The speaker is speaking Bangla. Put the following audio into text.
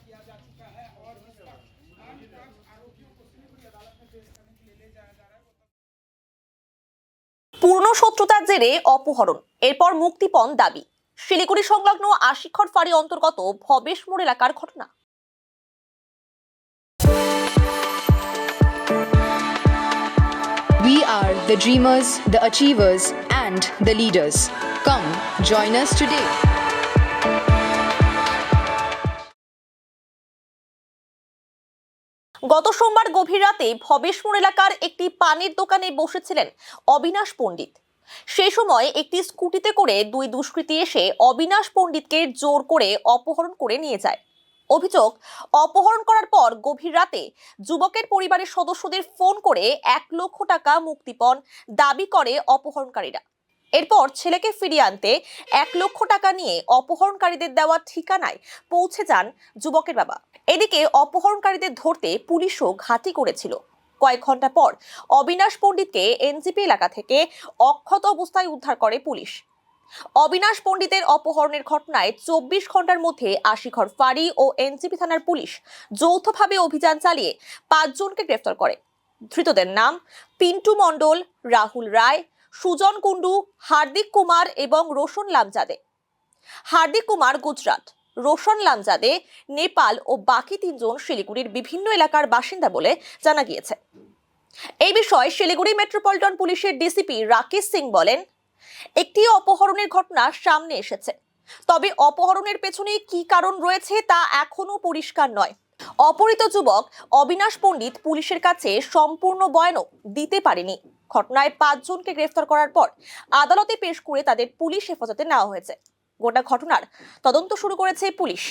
किया जा चुका है और इस वक्त 5 आरोपियों को सिलीगुड़ी अदालत में पेश करने के लिए ले जाया जा रहा है। পূর্ণ শত্রুতার জেরে অপহরণ, এরপর মুক্তিপণ দাবি। শিলিগুড়ি সংলগ্ন আশিখর ফাঁড়ি অন্তর্গত ভবেশ মোড় এলাকার ঘটনা। We are the dreamers, the achievers, and the leaders. Come, join us today. গত সোমবার গভীর রাতে ভবেশ মোড় এলাকার একটি পানের দোকানে বসেছিলেন অবিনাশ পণ্ডিত। সেই সময় একটি স্কুটিতে করে দুই দুষ্কৃতী এসে অবিনাশ পণ্ডিতকে জোর করে অপহরণ করে নিয়ে যায়। অভিযোগ, অপহরণ করার পর গভীর রাতে যুবকের পরিবারের সদস্যদের ফোন করে 1 লক্ষ টাকা মুক্তিপণ দাবি করে অপহরণকারীরা। এরপর ছেলেকে ফিরিয়ে আনতে 1 লক্ষ টাকা নিয়ে অপহরণকারীদের দেওয়া ঠিকানায় পৌঁছে যান যুবকের বাবা। এদিকে অপহরণকারীদের ধরতে পুলিশও ঘাঁটি করেছিল। কয়েক ঘন্টা পর অবিনাশ পণ্ডিতকে এনজিপি এলাকা থেকে অক্ষত অবস্থায় উদ্ধার করে পুলিশ। অবিনাশ পণ্ডিতের অপহরণের ঘটনায় 24 ঘন্টার মধ্যে আশিখর ফাঁড়ি ও এনজিপি থানার পুলিশ যৌথভাবে অভিযান চালিয়ে 5 জনকে গ্রেফতার করে। ধৃতদের নাম পিন্টু মণ্ডল, রাহুল রায়, সুজন কুন্ডু, হার্দিক কুমার এবং রোশন লামজাদে। হার্দিক কুমার গুজরাট, রোশন লামজাদে নেপাল ও বাকি 3 জন শিলিগুড়ির বিভিন্ন এলাকার বাসিন্দা বলে জানা গিয়েছে। এই বিষয়ে শিলিগুড়ি মেট্রোপলিটন পুলিশের ডিসিপি রাকেশ সিং বলেন, একটি অপহরণের ঘটনা সামনে এসেছে, তবে অপহরণের পেছনে কি কারণ রয়েছে তা এখনো পরিষ্কার নয়। অপহৃত যুবক অবিনাশ পণ্ডিত পুলিশের কাছে সম্পূর্ণ বয়ানও দিতে পারেনি। ঘটনায় 5 জনকে গ্রেফতার করার পর আদালতে পেশ করে তাদের পুলিশ হেফাজতে নেওয়া হয়েছে। গোটা ঘটনার তদন্ত শুরু করেছে পুলিশ।